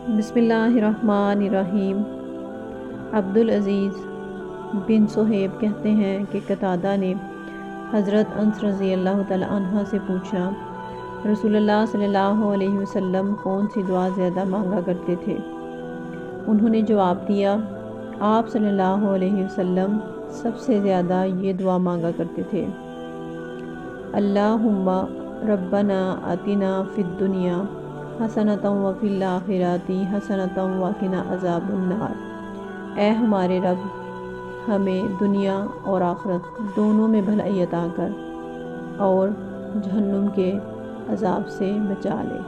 بسم اللہ الرحمن الرحیم۔ عبدالعزیز بن صہیب کہتے ہیں کہ قتادہ نے حضرت انس رضی اللہ تعالی عنہ سے پوچھا، رسول اللہ صلی اللہ علیہ وسلم کون سی دعا زیادہ مانگا کرتے تھے؟ انہوں نے جواب دیا، آپ صلی اللہ علیہ وسلم سب سے زیادہ یہ دعا مانگا کرتے تھے، اللہم ربنا آتنا فی الدنیا حسنۃ وفی الآخرۃ حسنۃ وقنا عذاب النار۔ اے ہمارے رب، ہمیں دنیا اور آخرت دونوں میں بھلائی عطا کر اور جہنم کے عذاب سے بچا لے۔